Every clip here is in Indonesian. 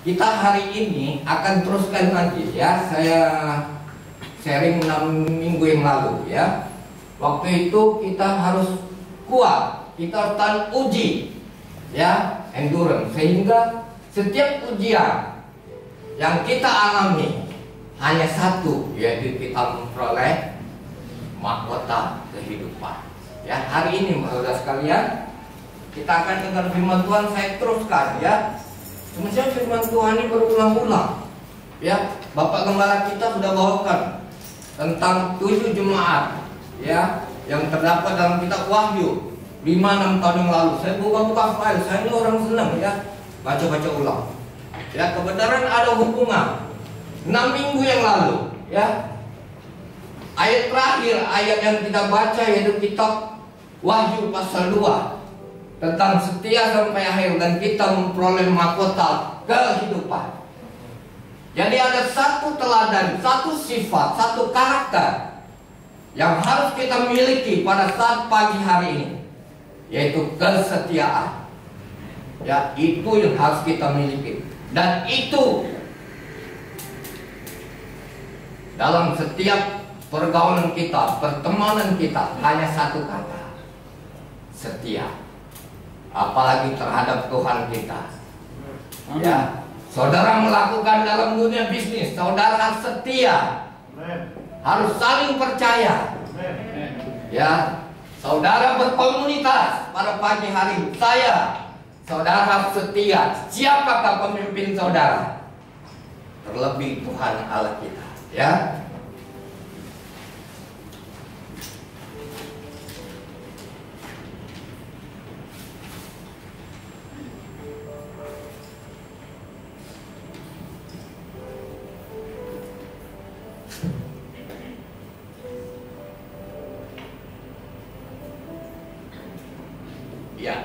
Kita hari ini akan teruskan lagi ya. Saya sharing 6 minggu yang lalu ya. Waktu itu kita harus kuat, kita harus tahan uji ya, endurance, sehingga setiap ujian yang kita alami hanya satu, yaitu kita memperoleh mahkota kehidupan. Ya, hari ini saudara sekalian, kita akan dengar firman Tuhan. Saya teruskan ya. Sebenarnya firman Tuhan ini berulang-ulang. Ya, Bapak Gembala kita sudah bawakan tentang 7 jemaat ya yang terdapat dalam kitab Wahyu 5-6 tahun yang lalu. Saya buka-buka file, saya ini orang senang ya baca-baca ulang. Ya, kebenaran ada hubungan 6 minggu yang lalu ya. Ayat terakhir, ayat yang kita baca yaitu kitab Wahyu pasal 2 tentang setia sampai akhir dan kita memperoleh mahkota kehidupan. Jadi ada satu teladan, satu sifat, satu karakter yang harus kita miliki pada saat pagi hari ini, yaitu kesetiaan. Ya, itu yang harus kita miliki. Dan itu dalam setiap pergaulan kita, pertemanan kita, hanya satu kata: setia. Apalagi terhadap Tuhan kita. Ya, saudara melakukan dalam dunia bisnis, saudara setia, harus saling percaya. Ya, saudara berkomunitas pada pagi hari, saudara harus setia. Siapakah pemimpin saudara? Terlebih Tuhan Allah kita. Ya. Ya,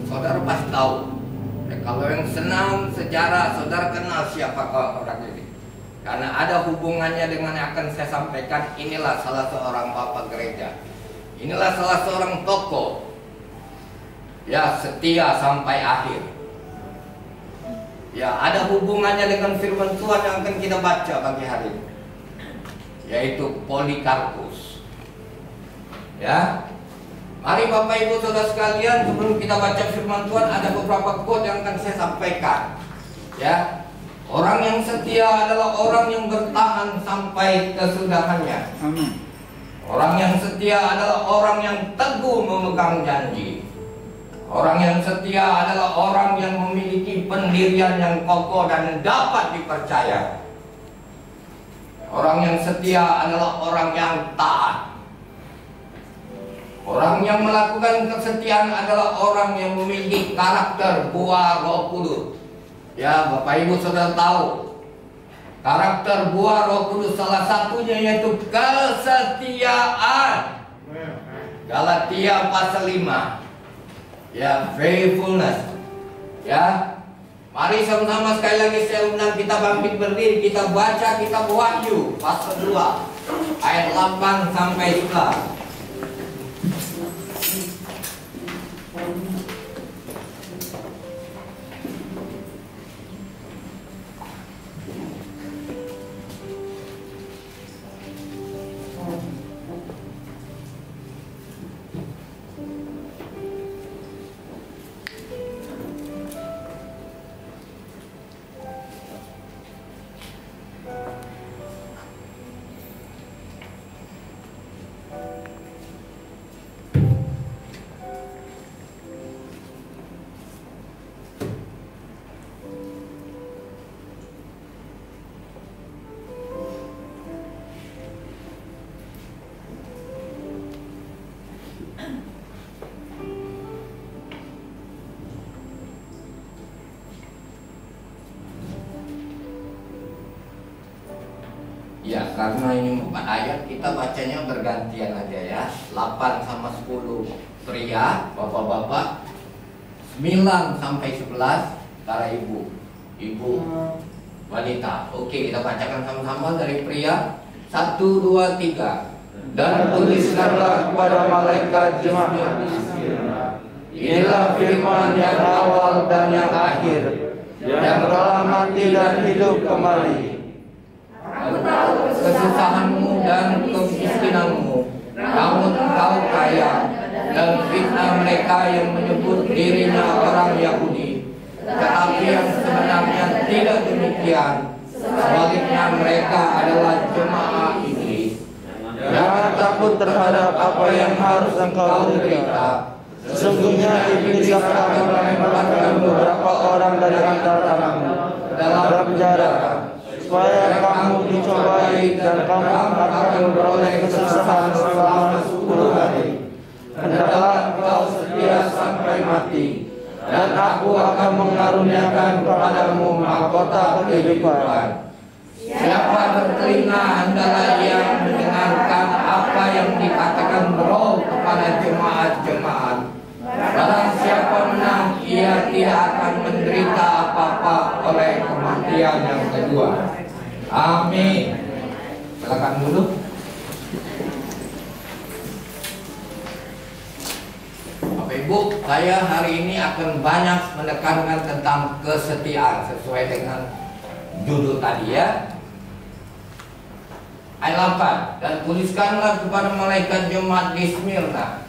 saudara pasti tahu. Kalau yang senang sejarah, saudara kenal siapakah orang ini, karena ada hubungannya dengan yang akan saya sampaikan. Inilah salah seorang bapak gereja, inilah salah seorang tokoh, ya, setia sampai akhir. Ya, ada hubungannya dengan firman Tuhan yang akan kita baca pagi hari ini, yaitu Polikarpus. Ya. Mari Bapak Ibu Saudara sekalian, sebelum kita baca firman Tuhan, ada beberapa quote yang akan saya sampaikan. Ya, orang yang setia adalah orang yang bertahan sampai kesudahannya. Amin. Orang yang setia adalah orang yang teguh memegang janji. Orang yang setia adalah orang yang memiliki pendirian yang kokoh dan dapat dipercaya. Orang yang setia adalah orang yang taat. Orang yang melakukan kesetiaan adalah orang yang memiliki karakter buah Roh Kudus. Ya, Bapak Ibu Saudara tahu, karakter buah Roh Kudus salah satunya yaitu kesetiaan. Galatia pasal 5. Ya, faithfulness. Ya. Mari sama-sama sekali lagi saya undang kita bangkit berdiri, kita baca kitab Wahyu pasal 2 ayat 8 sampai 11. Ya, karena ini 4 ayat, kita bacanya bergantian aja ya. 8 sama 10 pria, bapak-bapak. 9 sampai 11 para ibu wanita. Oke, kita bacakan sama-sama dari pria. 1, 2, 3. Dan tuliskanlah kepada malaikat jemaat di Smyrna, inilah firman yang awal dan yang akhir, yang telah mati dan hidup kembali. Aku tahu kesusahanmu dan kemiskinanmu, namun engkau kaya, dan fitnah mereka yang menyebut dirinya orang Yahudi, tetapi yang sebenarnya tidak demikian. Sebaliknya mereka adalah jemaah iblis. Jangan takut terhadap apa yang harus engkau derita. Sesungguhnya iblis akan melemparkan beberapa orang dari antaramu dalam penjara, supaya kamu dicobai dan kamu akan memperoleh kesusahan selama 10 hari. Hendaklah engkau setia sampai mati, dan aku akan mengaruniakan kepadamu mahkota kehidupan. Siapa bertelinga hendaklah ia mendengarkan apa yang dikatakan Roh kepada jemaat-jemaat. Barang siapa menang, ia tidak akan menderita apa-apa oleh kematian yang kedua. Amin. Silakan duduk. Bapak Ibu, saya hari ini akan banyak menekankan tentang kesetiaan sesuai dengan judul tadi ya. Ayat 8, dan tuliskanlah kepada malaikat jemaat di Smyrna,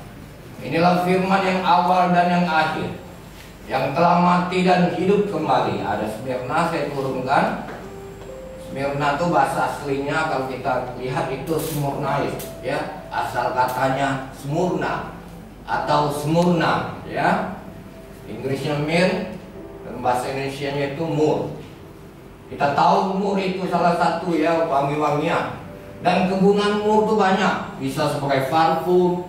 inilah firman yang awal dan yang akhir, yang telah mati dan hidup kembali. Ada Smyrna, saya turunkan. Smyrna itu bahasa aslinya kalau kita lihat itu Smurnais, ya, asal katanya Smurna atau Smurna, ya. Inggrisnya Mir, dan bahasa Indonesianya itu Mur. Kita tahu mur itu salah satu ya wangi-wangian. Dan kegunaan mur itu banyak, bisa sebagai parfum,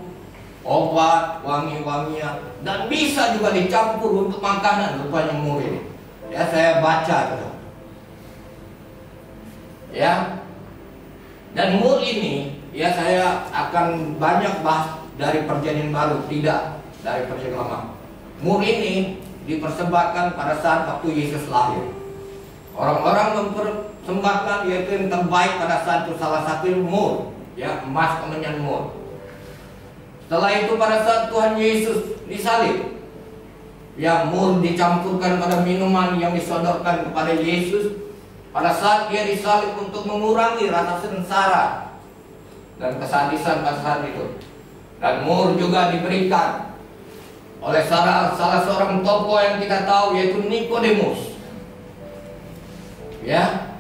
obat, wangi-wangian, dan bisa juga dicampur untuk makanan rupanya mur ini. Ya, saya baca tuh. Ya. Dan mur ini ya saya akan banyak bahas dari Perjanjian Baru, tidak dari Perjanjian Lama. Mur ini dipersembahkan pada saat waktu Yesus lahir. Orang-orang mempersembahkan yaitu yang terbaik pada saat itu, salah satu mur, ya, emas kemenyan mur. Setelah itu pada saat Tuhan Yesus disalib, ya, mur dicampurkan pada minuman yang disodorkan kepada Yesus pada saat dia disalib untuk mengurangi rasa sengsara dan kesadisan pada saat itu. Dan mur juga diberikan oleh salah seorang tokoh yang kita tahu yaitu Nikodemus. Ya,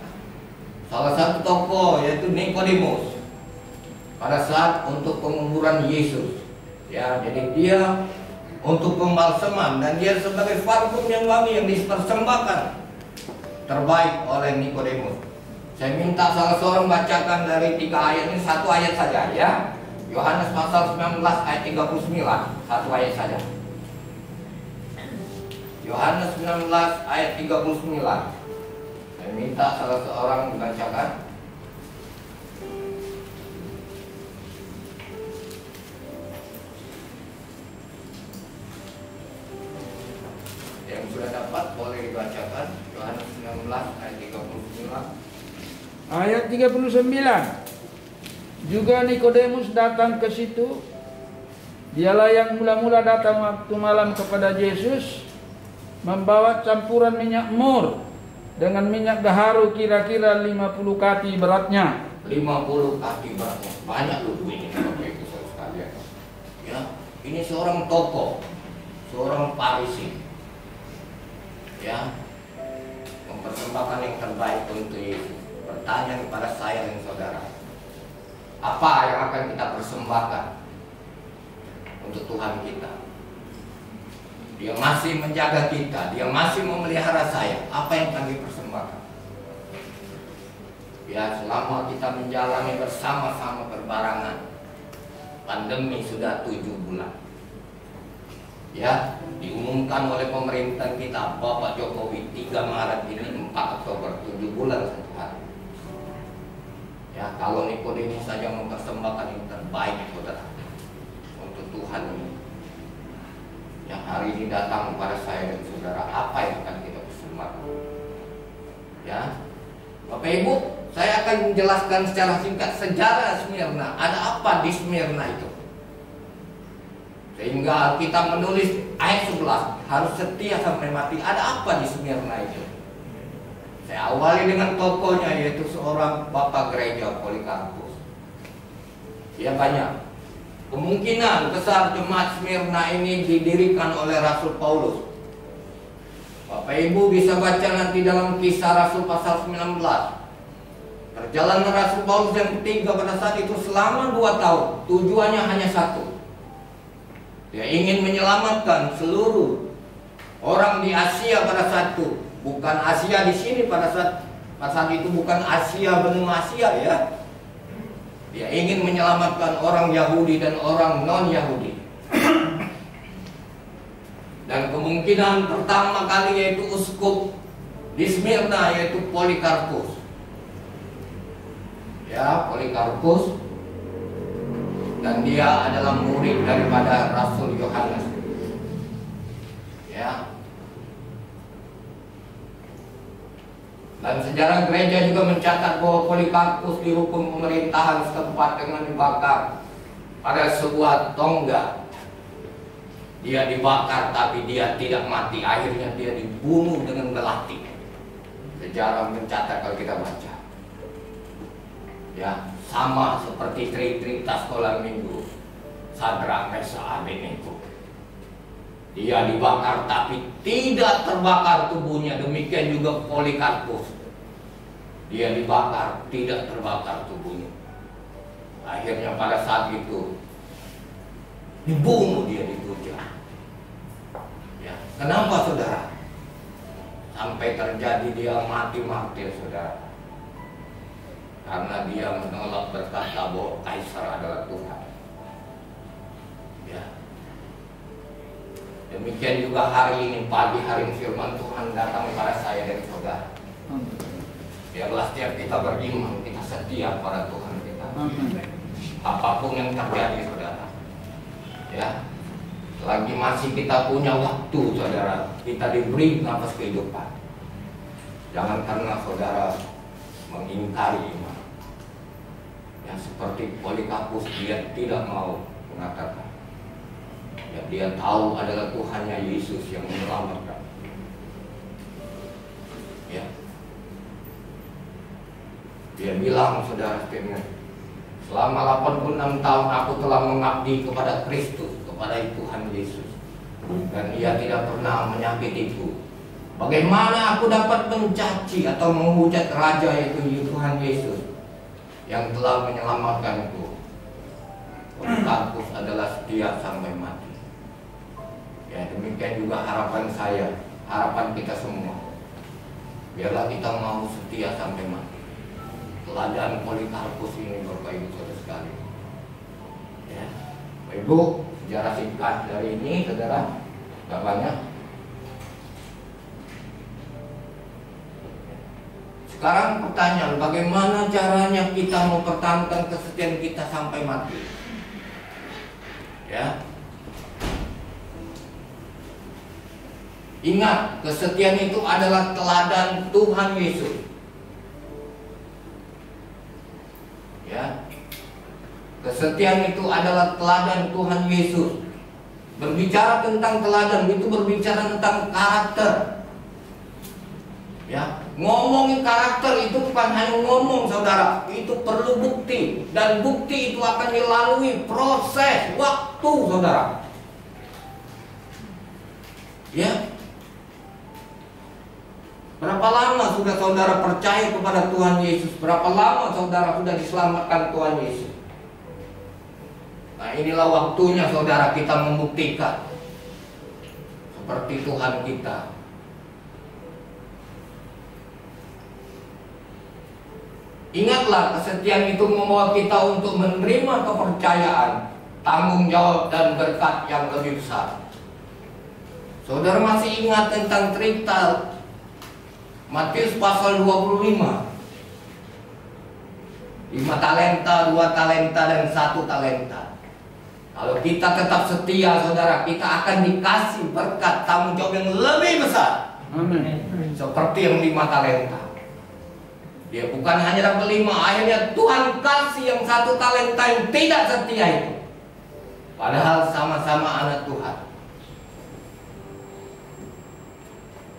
salah satu tokoh yaitu Nikodemus pada saat untuk penguburan Yesus. Ya, jadi dia untuk pembalseman dan dia sebagai parfum yang wangi yang dipersembahkan terbaik oleh Nikodemus. Saya minta salah seorang bacakan dari 3 ayat ini, satu ayat saja ya. Yohanes pasal 19 ayat 39, satu ayat saja. Yohanes 19 ayat 39. Saya minta salah seorang dibacakan. Yang sudah dapat boleh dibacakan. Yohanes 19 ayat 39. Ayat 39. Juga Nikodemus datang ke situ. Dialah yang mula-mula datang waktu malam kepada Yesus, membawa campuran minyak mur dengan minyak gaharu kira-kira 50 kati beratnya. 50 kati beratnya. Banyak loh ini Bapak Ibu sekalian. Ya, ini seorang tokoh, seorang Farisi. Ya, mempersembahkan yang terbaik untuk Yesus. Bertanya kepada saya dan saudara, apa yang akan kita persembahkan untuk Tuhan kita? Dia masih menjaga kita, dia masih memelihara saya. Apa yang kami persembahkan? Ya, selama kita menjalani bersama-sama berbarengan, pandemi sudah 7 bulan. Ya, diumumkan oleh pemerintah kita, Bapak Jokowi, 3 Maret ini 4 Oktober, 7 bulan 1 hari. Ya, kalau Nikodemus saja mempersembahkan yang terbaik, saudara, untuk Tuhan ini. Yang hari ini datang kepada saya dan saudara, apa yang akan kita persembahkan? Ya, Bapak Ibu, saya akan menjelaskan secara singkat sejarah Smyrna. Ada apa di Smyrna itu? Sehingga kita menulis ayat 11, harus setia sampai mati. Ada apa di Smyrna itu? Saya awali dengan tokohnya, yaitu seorang bapak gereja, Polikarpus. Ya, banyak kemungkinan besar jemaat Smyrna ini didirikan oleh Rasul Paulus. Bapak Ibu bisa baca nanti dalam Kisah Rasul pasal 19. Perjalanan Rasul Paulus yang ketiga pada saat itu selama 2 tahun. Tujuannya hanya satu. Dia ingin menyelamatkan seluruh orang di Asia pada saat itu. Bukan Asia di sini pada saat itu, bukan Asia benua Asia ya. Dia ingin menyelamatkan orang Yahudi dan orang non-Yahudi. Dan kemungkinan pertama kali yaitu uskup di Smyrna yaitu Polikarpus. Ya, Polikarpus. Dan dia adalah murid daripada Rasul Yohanes. Ya. Dan sejarah gereja juga mencatat bahwa Polikarpus dihukum pemerintahan setempat dengan dibakar pada sebuah tonggak. Dia dibakar tapi dia tidak mati. Akhirnya dia dibunuh dengan belati. Sejarah mencatat kalau kita baca. Ya, sama seperti cerita sekolah minggu Sadrak, Mesak, Abednego. Dia dibakar tapi tidak terbakar tubuhnya. Demikian juga Polikarpus. Dia dibakar, tidak terbakar tubuhnya. Akhirnya pada saat itu dibunuh dia di Tuja. Ya, kenapa saudara? Sampai terjadi dia mati martir saudara. Karena dia menolak berkata bahwa Kaisar adalah Tuhan. Ya. Demikian juga hari ini, pagi hari firman Tuhan datang kepada saya dan saudara. Biarlah setiap kita beriman, kita setia pada Tuhan kita. Apapun yang terjadi saudara. Ya. Selagi masih kita punya waktu saudara, kita diberi nafas kehidupan. Jangan karena saudara mengingkari iman. Yang seperti Polikarpus, dia tidak mau mengatakan. Ya, dia tahu adalah Tuhannya Yesus yang menyelamatkan. Ya. Dia bilang saudara sekalian, selama 86 tahun aku telah mengabdi kepada Kristus, kepada Tuhan Yesus. Dan ia tidak pernah menyakitiku. Bagaimana aku dapat mencaci atau menghujat Raja yaitu Tuhan Yesus yang telah menyelamatkanku? Polikarpus adalah setia sampai mati. Ya, demikian juga harapan saya, harapan kita semua. Biarlah kita mau setia sampai mati. Teladan Polikarpus ini Bapak Ibu saudara sekali. Ya, Bapak Ibu, sejarah singkat dari ini saudara, gak banyak. Sekarang pertanyaan, bagaimana caranya kita mempertahankan kesetiaan kita sampai mati? Ya. Ingat, kesetiaan itu adalah teladan Tuhan Yesus. Ya. Kesetiaan itu adalah teladan Tuhan Yesus. Berbicara tentang teladan itu berbicara tentang karakter. Ya, ngomongin karakter itu bukan hanya ngomong saudara, itu perlu bukti, dan bukti itu akan dilalui proses waktu saudara. Ya, berapa lama sudah saudara percaya kepada Tuhan Yesus? Berapa lama saudara sudah diselamatkan Tuhan Yesus? Nah, inilah waktunya saudara kita membuktikan seperti Tuhan kita. Ingatlah, kesetiaan itu membawa kita untuk menerima kepercayaan, tanggung jawab dan berkat yang lebih besar. Saudara masih ingat tentang cerita Matius pasal 25? 5 talenta, 2 talenta dan 1 talenta. Kalau kita tetap setia saudara, kita akan dikasih berkat tanggung jawab yang lebih besar. Amin. Seperti yang 5 talenta. Dia bukan hanya dapat 5, akhirnya Tuhan kasih yang 1 talenta yang tidak setia itu. padahal sama-sama anak Tuhan.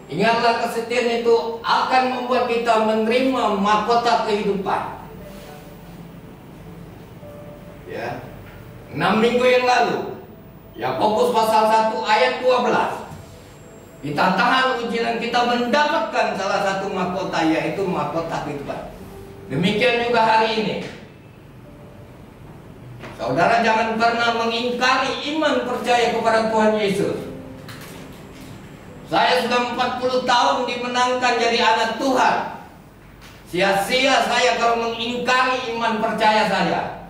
Ingatlah, kesetiaan itu akan membuat kita menerima mahkota kehidupan. Ya, 6 minggu yang lalu, Yakobus pasal 1 ayat 12. Kita tahan ujian dan kita mendapatkan salah satu mahkota, yaitu mahkota kehidupan. Demikian juga hari ini. Saudara jangan pernah mengingkari iman percaya kepada Tuhan Yesus. Saya sudah 40 tahun dimenangkan jadi anak Tuhan. Sia-sia saya kalau mengingkari iman percaya saya.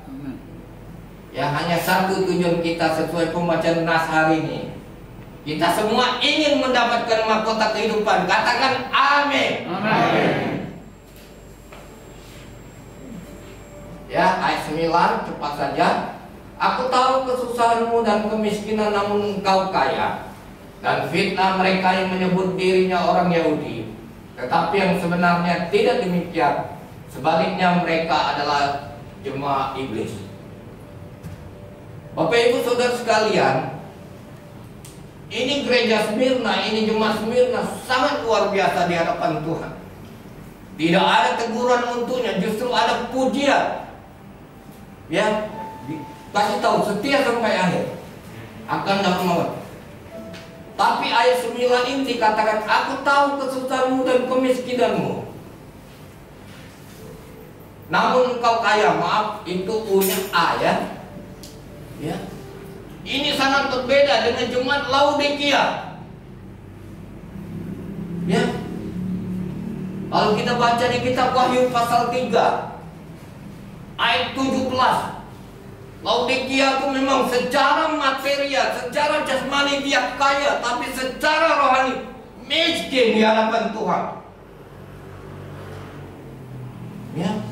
Ya, hanya satu tujuan kita sesuai pembacaan nas hari ini. Kita semua ingin mendapatkan mahkota kehidupan. Katakan amin. Amin. Ya, ayat 9 cepat saja. Aku tahu kesusahanmu dan kemiskinan, namun engkau kaya. Dan fitnah mereka yang menyebut dirinya orang Yahudi, tetapi yang sebenarnya tidak demikian. Sebaliknya mereka adalah jemaah iblis. Bapak Ibu Saudara sekalian, ini gereja Smyrna, ini jemaat Smyrna sangat luar biasa di hadapan Tuhan. Tidak ada teguran untuknya, justru ada pujian. Ya, kasih tahu setia sampai akhir akan dapat mawar. Tapi ayat 9 ini dikatakan, aku tahu kesusahanmu dan kemiskinanmu, namun engkau kaya. Maaf, itu punya ayat. Ya, ini sangat berbeda dengan jemaat Laodikia. Ya, kalau kita baca di kitab Wahyu pasal 3 ayat 17, Laodikia itu memang secara material, secara jasmani dia kaya, tapi secara rohani miskin di hadapan Tuhan. Ya,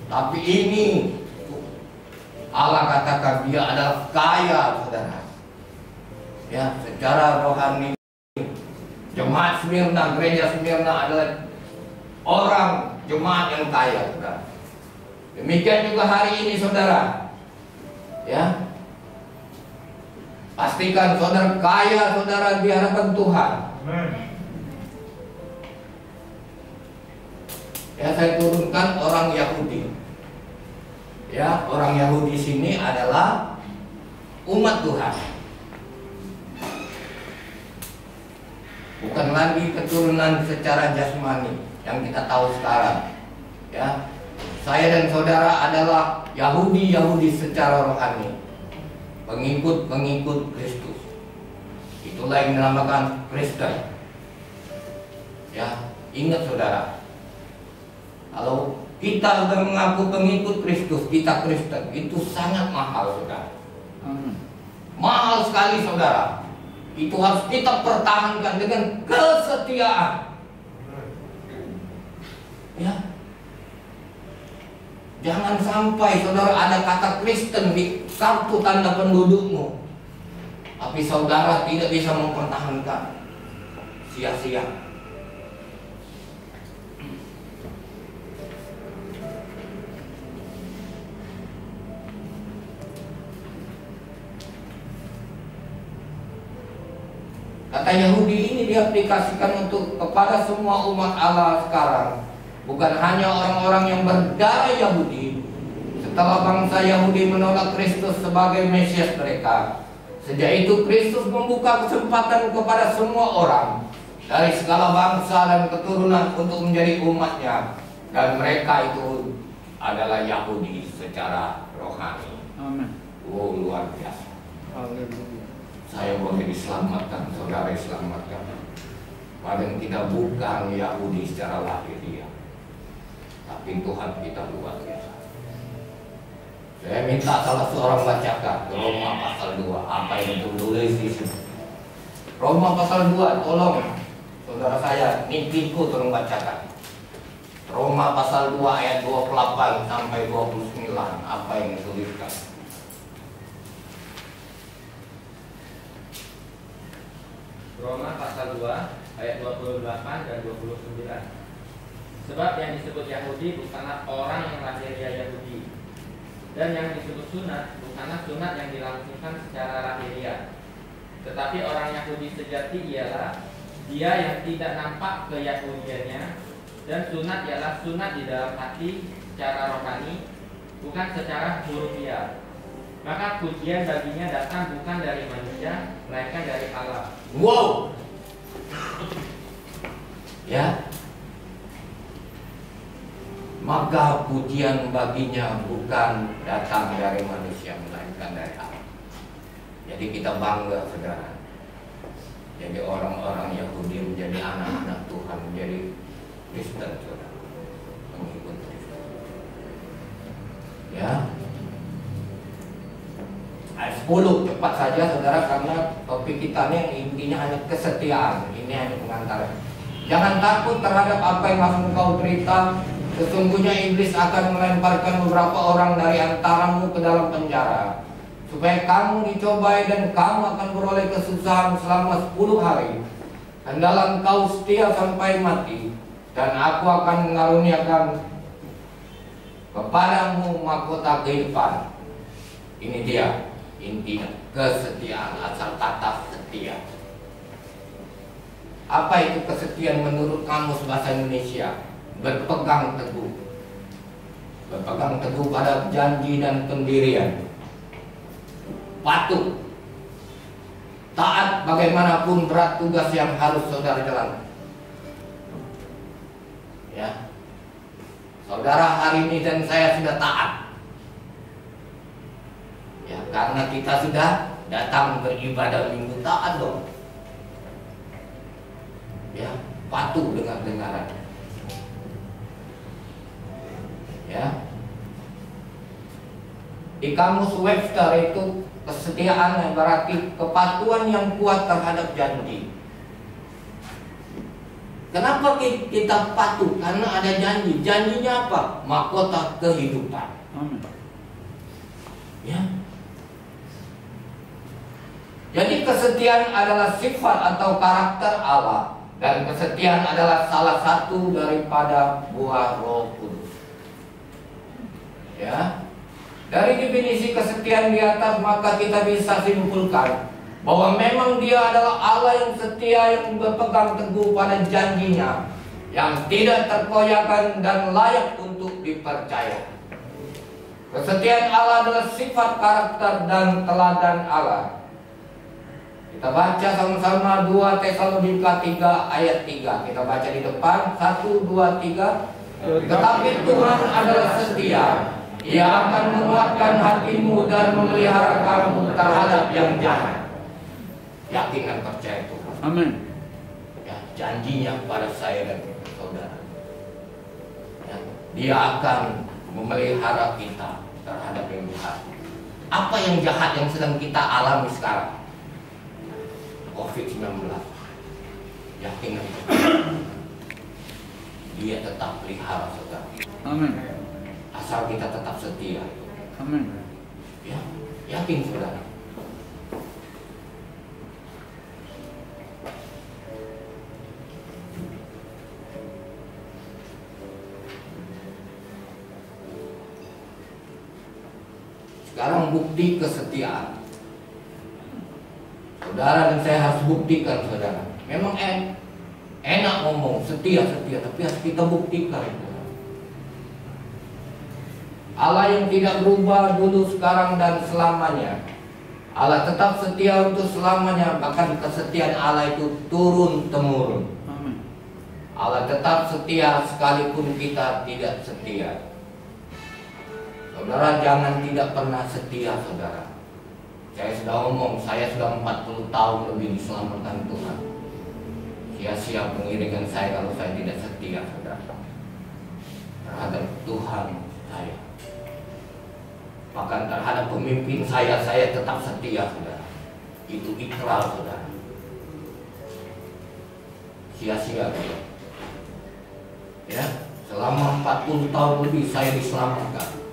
tapi ini Allah katakan dia adalah kaya, saudara. Ya, secara rohani jemaat Smyrna, gereja Smyrna adalah orang jemaat yang kaya, saudara. Demikian juga hari ini, saudara. Ya, pastikan saudara kaya, saudara, di hadapan Tuhan. Ya, saya turunkan orang Yahudi. Ya, orang Yahudi sini adalah umat Tuhan. Bukan lagi keturunan secara jasmani yang kita tahu sekarang. Ya, saya dan saudara adalah Yahudi secara rohani, pengikut Kristus. Itulah yang dinamakan Kristen. Ya, ingat saudara, kalau kita sudah mengaku pengikut Kristus, kita Kristen, itu sangat mahal, saudara. Mahal sekali, saudara. Itu harus kita pertahankan dengan kesetiaan. Ya, jangan sampai saudara ada kata Kristen di kartu tanda pendudukmu, tapi saudara tidak bisa mempertahankan. Sia-sia. Kata Yahudi ini diaplikasikan untuk kepada semua umat Allah sekarang. Bukan hanya orang-orang yang berdarah Yahudi. Setelah bangsa Yahudi menolak Kristus sebagai Mesias mereka, sejak itu Kristus membuka kesempatan kepada semua orang dari segala bangsa dan keturunan untuk menjadi umatnya. Dan mereka itu adalah Yahudi secara rohani. Amin. Oh, luar biasa. Haleluya. Saya boleh diselamatkan, saudara diselamatkan. Padahal kita bukan Yahudi secara lahiriah, tapi Tuhan kita luar biasa. Saya minta salah seorang bacakan Roma pasal 2. Apa yang tertulis di sini? Roma pasal 2, tolong saudara saya, Nikiku tolong bacakan. Roma pasal 2 ayat 28 sampai 29. Apa yang dituliskan? Roma pasal 2 ayat 28 dan 29. Sebab yang disebut Yahudi bukanlah orang yang lahiriah Yahudi, dan yang disebut sunat karena sunat yang dilangsungkan secara lahiriah. Tetapi orang Yahudi sejati ialah dia yang tidak nampak keyahudiannya, dan sunat ialah sunat di dalam hati secara rohani, bukan secara hurufiah. Maka pujian baginya datang bukan dari manusia, melainkan dari Allah. Wow. Ya. Maka pujian baginya bukan datang dari manusia, melainkan dari Allah. Jadi kita bangga, saudara. Jadi orang-orang Yahudi menjadi anak-anak Tuhan, menjadi Kristen, saudara. Pengikut Kristen. Ya. Ayat 10 cepat saja, saudara, karena topik kita ini intinya hanya kesetiaan. Ini hanya pengantar. Jangan takut terhadap apa yang harus engkau derita. Sesungguhnya iblis akan melemparkan beberapa orang dari antaramu ke dalam penjara, supaya kamu dicobai dan kamu akan beroleh kesusahan selama 10 hari. Hendalah engkau setia sampai mati, dan aku akan mengaruniakan kepadamu mahkota kehidupan. Ini dia intinya, kesetiaan, asal kata setia. Apa itu kesetiaan menurut kamus bahasa Indonesia? Berpegang teguh. Berpegang teguh pada janji dan pendirian. Patuh. Taat bagaimanapun berat tugas yang harus saudara jalankan. Ya. Saudara hari ini dan saya sudah taat. Ya, karena kita sudah datang beribadah minggu, taat dong. Ya, patuh dengan dengaran. Ya. Di kamus Webster itu kesetiaan berarti kepatuhan yang kuat terhadap janji. Kenapa kita patuh? Karena ada janji. Janjinya apa? Mahkota kehidupan. Amin. Ya. Jadi kesetiaan adalah sifat atau karakter Allah, dan kesetiaan adalah salah satu daripada buah Roh Kudus. Ya. Dari definisi kesetiaan di atas, maka kita bisa simpulkan bahwa memang dia adalah Allah yang setia, yang berpegang teguh pada janjinya, yang tidak terkoyakkan dan layak untuk dipercaya. Kesetiaan Allah adalah sifat, karakter, dan teladan Allah. Kita baca sama-sama 2 Tesalonika 3 ayat 3. Kita baca di depan 1, 2, 3. Tetapi Tuhan adalah setia. Ia akan menguatkan hatimu dan memelihara kamu terhadap yang jahat. Yakin dan percaya Tuhan. Amin. Ya, janjinya pada saya dan saudara. Ya, dia akan memelihara kita terhadap yang jahat. Apa yang jahat yang sedang kita alami sekarang? COVID-19. Yakin dan percaya. Dia tetap pelihara saudara. Amin. Asal kita tetap setia. Amin. Ya, yakin saudara. Sekarang bukti kesetiaan. Saudara dan saya harus buktikan saudara. Memang enak ngomong setia, tapi harus kita buktikan. Allah yang tidak berubah dulu, sekarang, dan selamanya. Allah tetap setia untuk selamanya. Bahkan kesetiaan Allah itu turun-temurun. Amin. Allah tetap setia sekalipun kita tidak setia. Saudara jangan tidak pernah setia saudara. Saya sudah ngomong, saya sudah 40 tahun lebih diselamatkan Tuhan. Sia-sia pengiringan saya kalau saya tidak setia saudara terhadap Tuhan saya. Bahkan terhadap pemimpin saya tetap setia saudara. Itu ikrar saudara. Sia-sia saudara. Ya, selama 40 tahun lebih saya diselamatkan.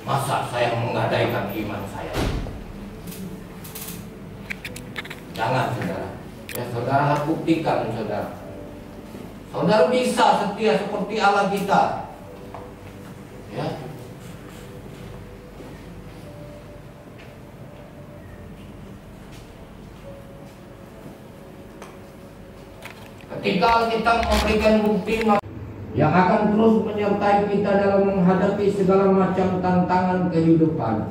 Masa saya menggadaikan iman saya? Jangan saudara. Ya, saudara harus buktikan saudara. Saudara bisa setia seperti Allah kita. Ya. Ketika kita memberikan bukti yang akan terus menyertai kita dalam menghadapi segala macam tantangan kehidupan.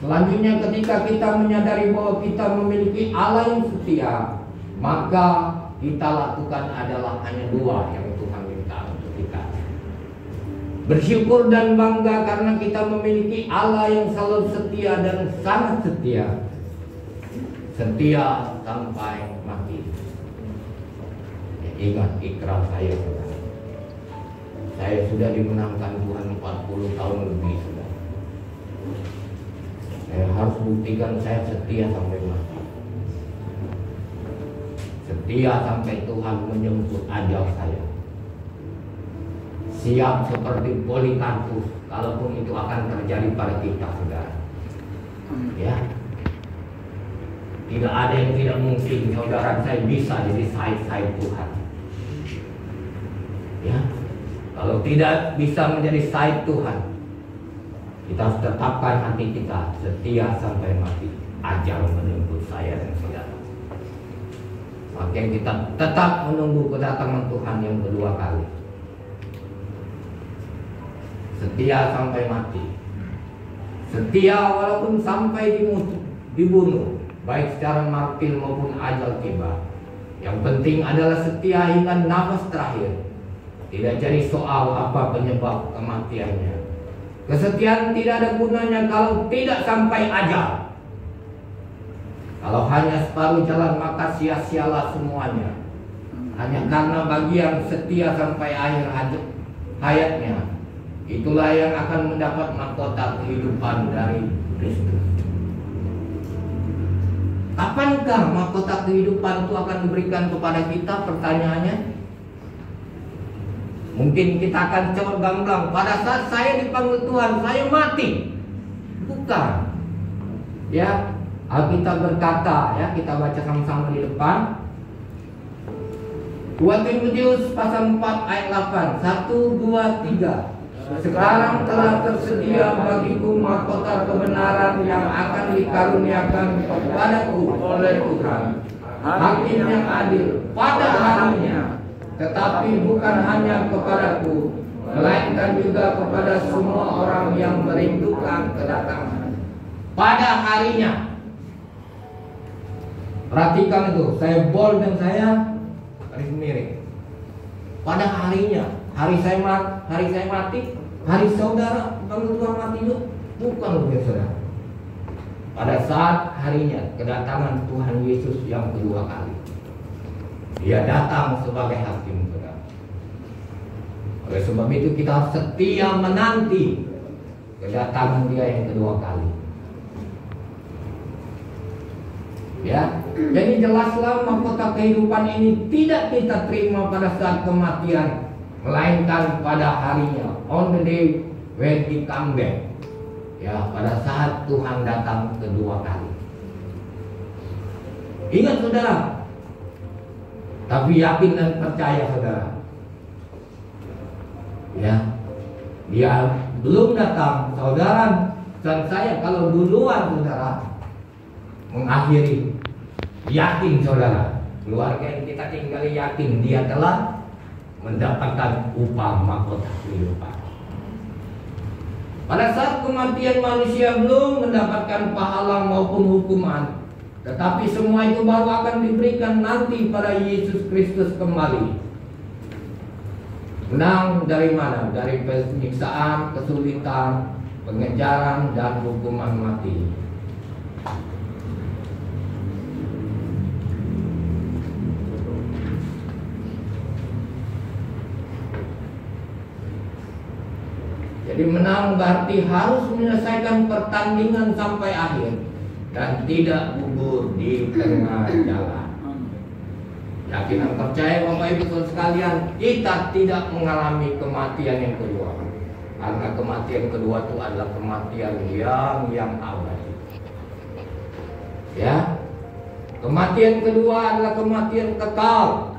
Selanjutnya, ketika kita menyadari bahwa kita memiliki Allah yang setia, maka kita lakukan adalah hanya dua yang Tuhan minta untuk kita. Bersyukur dan bangga karena kita memiliki Allah yang selalu setia dan sangat setia. Setia sampai mati. Ya, ingat ikrar saya, saudara. Saya sudah dimenangkan Tuhan 40 tahun lebih sudah. Saya harus buktikan saya setia sampai mati. Setia sampai Tuhan menjemput ajal saya. Siap seperti Polikarpus, kalaupun itu akan terjadi pada kita, saudara. Ya, tidak ada yang tidak mungkin saudara saya bisa jadi said-said Tuhan. Ya, kalau tidak bisa menjadi said Tuhan, kita harus tetapkan hati kita setia sampai mati. Ajal menjemput saya dan saudara. Makanya kita tetap menunggu kedatangan Tuhan yang kedua kali. Setia sampai mati. Setia walaupun sampai dibunuh, baik secara martir maupun ajal tiba. Yang penting adalah setia hingga nafas terakhir. Tidak jadi soal apa penyebab kematiannya. Kesetiaan tidak ada gunanya kalau tidak sampai ajal. Kalau hanya separuh jalan, maka sia-sialah semuanya. Hanya karena bagi yang setia sampai akhir hayatnya, itulah yang akan mendapat mahkota kehidupan dari Kristus. Kapankah mahkota kehidupan itu akan diberikan kepada kita? Pertanyaannya, mungkin kita akan jawab gamblang, pada saat saya dipanggil Tuhan, saya mati. Bukan. Ya, Alkitab berkata, ya, kita baca sama-sama di depan. 2 Timotius pasal 4 ayat 8. 1, 2, 3. Sekarang telah tersedia bagiku mahkota kebenaran yang akan dikaruniakan kepadaku oleh Tuhan, Hakim yang adil pada harinya. Tetapi bukan hanya kepadaku, melainkan juga kepada semua orang yang merindukan kedatangan pada harinya. Perhatikan itu, saya bold dan saya garis miring. Pada harinya, hari saya mati, hari saudara kalau Tuhan mati itu bukan lebih saudara. Pada saat harinya kedatangan Tuhan Yesus yang kedua kali, Dia datang sebagai hakim, saudara. Oleh sebab itu kita harus setia menanti kedatangan Dia yang kedua kali. Ya, jadi jelaslah mahkota kehidupan ini tidak kita terima pada saat kematian, melainkan pada harinya, on the day when He come back. Ya, pada saat Tuhan datang kedua kali. Ingat saudara, tapi yakin dan percaya saudara. Ya, Dia belum datang, saudara dan saya kalau duluan saudara mengakhiri, yakin saudara, keluarga yang kita tinggali yakin dia telah mendapatkan upah mahkota kehidupan. Pada saat kematian manusia belum mendapatkan pahala maupun hukuman, tetapi semua itu baru akan diberikan nanti pada Yesus Kristus kembali. Menang dari mana? Dari penyiksaan, kesulitan, pengejaran, dan hukuman mati. Jadi menang berarti harus menyelesaikan pertandingan sampai akhir dan tidak gugur di tengah jalan. Yakin dan percaya Bapak Ibu Saudara sekalian, kita tidak mengalami kematian yang kedua. Karena kematian kedua itu adalah kematian yang abadi. Ya, kematian kedua adalah kematian kekal,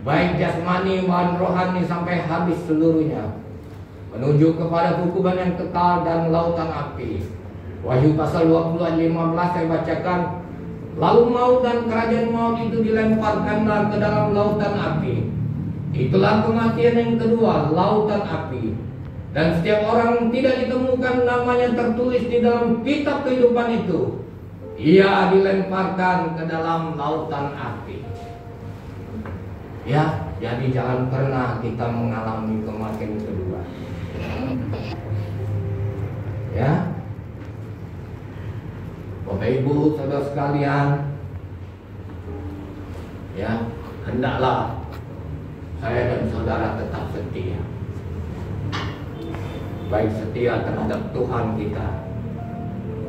baik jasmani maupun rohani sampai habis seluruhnya, menuju kepada hukuman yang kekal dan lautan api. Wahyu pasal 20 ayat 15 saya bacakan. Lalu maut dan kerajaan maut itu dilemparkanlah ke dalam lautan api. Itulah kematian yang kedua, lautan api. Dan setiap orang tidak ditemukan namanya tertulis di dalam kitab kehidupan itu, ia dilemparkan ke dalam lautan api. Ya, jadi jangan pernah kita mengalami kematian kedua. Ya, Bapak Ibu, saudara sekalian, ya, hendaklah saya dan saudara tetap setia. Baik setia terhadap Tuhan kita,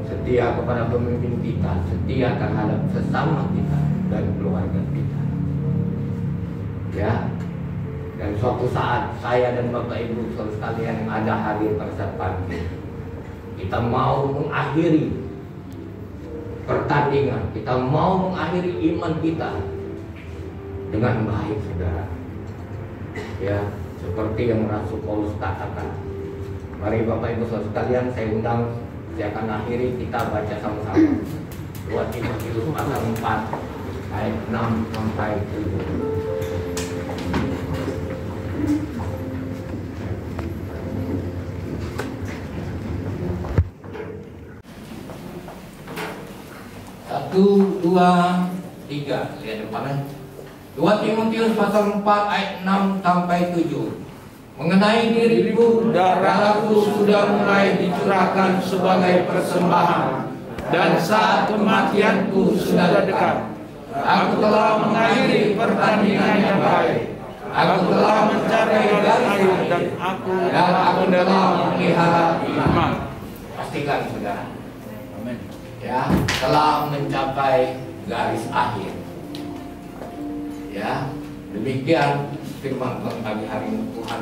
setia kepada pemimpin kita, setia terhadap sesama kita dan keluarga kita. Ya, dan suatu saat saya dan Bapak Ibu saudara sekalian yang ada hadir pada saat pagi, kita mau mengakhiri pertandingan, kita mau mengakhiri iman kita dengan baik, saudara. Ya, seperti yang Rasul Paulus katakan. Mari Bapak Ibu saudara sekalian, saya undang, saya akan akhiri, kita baca sama-sama 2 Timotius pasal 4 ayat 6 sampai 7. Satu, dua, tiga. Lihat depannya. 2 Timotius pasal 4 ayat 6 sampai 7. Mengenai diriku, darahku sudah mulai dicurahkan sebagai persembahan, dan saat kematianku sudah dekat. Aku telah mengakhiri pertandingan yang baik. Aku telah mencapai garis akhir, dan aku telah memelihara iman. Pastikan, saudara. Ya, telah mencapai garis akhir. Ya, demikian firman Tuhan pagi hari ini. Tuhan